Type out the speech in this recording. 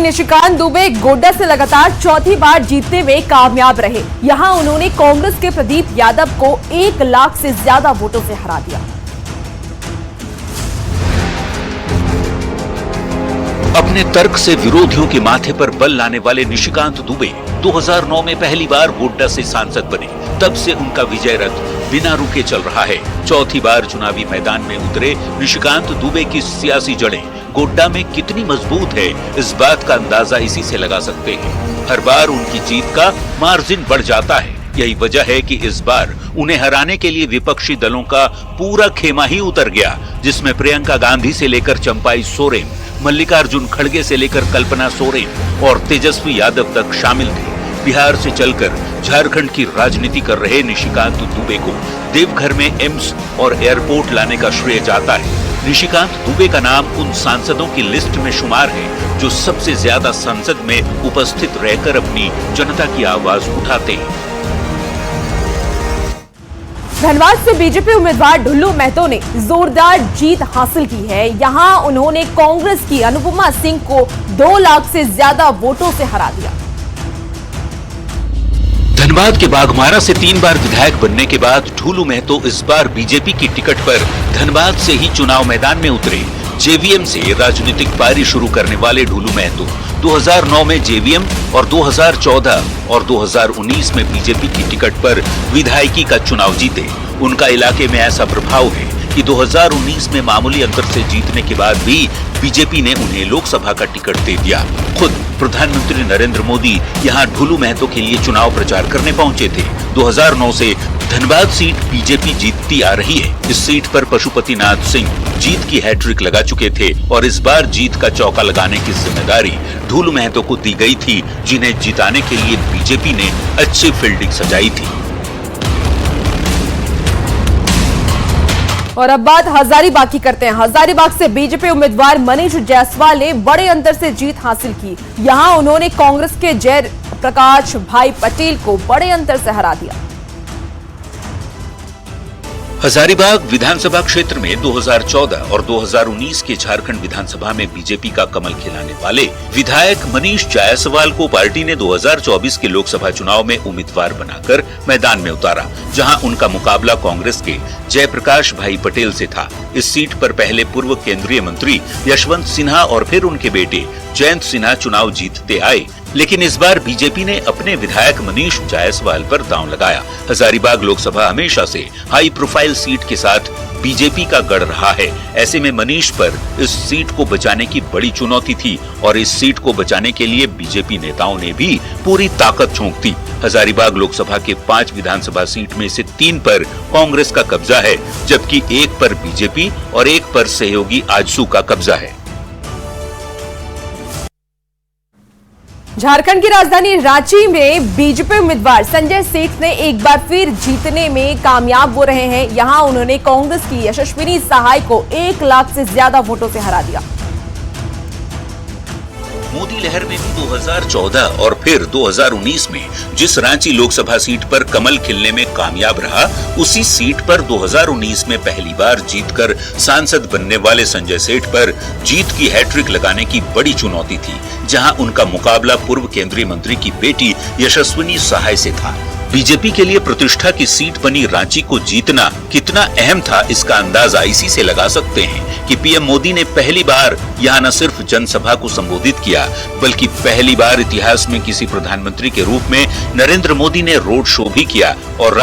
निशिकांत दुबे गोड्डा से लगातार चौथी बार जीतने में कामयाब रहे। यहां उन्होंने कांग्रेस के प्रदीप यादव को 1 लाख से ज्यादा वोटों से हरा दिया। अपने तर्क से विरोधियों के माथे पर बल लाने वाले निशिकांत दुबे 2009 में पहली बार गोड्डा से सांसद बने। तब से उनका विजय रथ बिना रुके चल रहा है। चौथी बार चुनावी मैदान में उतरे निशिकांत दुबे की सियासी जड़ें गोड्डा में कितनी मजबूत है, इस बात का अंदाजा इसी से लगा सकते हैं। हर बार उनकी जीत का मार्जिन बढ़ जाता है। यही वजह है कि इस बार उन्हें हराने के लिए विपक्षी दलों का पूरा खेमा ही उतर गया, जिसमें प्रियंका गांधी से लेकर चंपाई सोरेन, मल्लिकार्जुन खड़गे से लेकर कल्पना सोरेन और तेजस्वी यादव तक शामिल थे। बिहार से चलकर झारखंड की राजनीति कर रहे निशिकांत दुबे को देवघर में एम्स और एयरपोर्ट लाने का श्रेय जाता है। निशिकांत दुबे का नाम उन सांसदों की लिस्ट में शुमार है जो सबसे ज्यादा संसद में उपस्थित रहकर अपनी जनता की आवाज उठाते हैं। धनबाद से बीजेपी उम्मीदवार ढुल्लू महतो ने जोरदार जीत हासिल की है। यहां उन्होंने कांग्रेस की अनुपमा सिंह को 2 लाख से ज्यादा वोटों से हरा दिया। धनबाद के बाघमारा से 3 बार विधायक बनने के बाद ढुल्लू महतो इस बार बीजेपी की टिकट पर धनबाद से ही चुनाव मैदान में उतरे। जेवीएम से राजनीतिक पारी शुरू करने वाले ढुल्लू महतो 2009 में जेवीएम और 2014 और 2019 में बीजेपी की टिकट पर विधायकी का चुनाव जीते। उनका इलाके में ऐसा प्रभाव है कि 2019 में मामूली अंतर से जीतने के बाद भी बीजेपी ने उन्हें लोकसभा का टिकट दे दिया। खुद प्रधानमंत्री नरेंद्र मोदी यहां ढुल्लू महतो के लिए चुनाव प्रचार करने पहुंचे थे। 2009 से धनबाद सीट बीजेपी जीतती आ रही है। इस सीट पर पशुपतिनाथ सिंह जीत की हैट्रिक लगा चुके थे और इस बार जीत का चौका लगाने की जिम्मेदारी ढुल्लू महतो को दी गई थी, जिन्हें जिताने के लिए बीजेपी ने अच्छी फील्डिंग सजाई थी। और अब बात हजारीबाग की करते हैं। हजारीबाग से बीजेपी उम्मीदवार मनीष जायसवाल ने बड़े अंतर से जीत हासिल की। यहां उन्होंने कांग्रेस के जय प्रकाश भाई पटेल को बड़े अंतर से हरा दिया। हजारीबाग विधानसभा क्षेत्र में 2014 और 2019 के झारखंड विधानसभा में बीजेपी का कमल खिलाने वाले विधायक मनीष जायसवाल को पार्टी ने 2024 के लोकसभा चुनाव में उम्मीदवार बनाकर मैदान में उतारा, जहां उनका मुकाबला कांग्रेस के जयप्रकाश भाई पटेल से था। इस सीट पर पहले पूर्व केंद्रीय मंत्री यशवंत सिन्हा और फिर उनके बेटे जयंत सिन्हा चुनाव जीतते आए, लेकिन इस बार बीजेपी ने अपने विधायक मनीष जायसवाल पर दांव लगाया। हजारीबाग लोकसभा हमेशा से हाई प्रोफाइल सीट के साथ बीजेपी का गढ़ रहा है। ऐसे में मनीष पर इस सीट को बचाने की बड़ी चुनौती थी और इस सीट को बचाने के लिए बीजेपी नेताओं ने भी पूरी ताकत झोंक दी। हजारीबाग लोकसभा के 5 विधानसभा सीट में से 3 पर कांग्रेस का कब्जा है, जबकि 1 पर बीजेपी और 1 पर सहयोगी आजसू का कब्जा है। झारखंड की राजधानी रांची में बीजेपी उम्मीदवार संजय सेठ ने एक बार फिर जीतने में कामयाब हो रहे हैं। यहां उन्होंने कांग्रेस की यशस्विनी सहाय को 1 लाख से ज्यादा वोटों से हरा दिया। मोदी लहर में भी 2014 और फिर 2019 में जिस रांची लोकसभा सीट पर कमल खिलने में कामयाब रहा, उसी सीट पर 2019 में पहली बार जीतकर सांसद बनने वाले संजय सेठ पर जीत की हैट्रिक लगाने की बड़ी चुनौती थी, जहां उनका मुकाबला पूर्व केंद्रीय मंत्री की बेटी यशस्विनी सहाय से था। बीजेपी के लिए प्रतिष्ठा की सीट बनी रांची को जीतना कितना अहम था, इसका अंदाजा इसी से लगा सकते हैं कि पीएम मोदी ने पहली बार यहां न सिर्फ जनसभा को संबोधित किया, बल्कि पहली बार इतिहास में किसी प्रधानमंत्री के रूप में नरेंद्र मोदी ने रोड शो भी किया और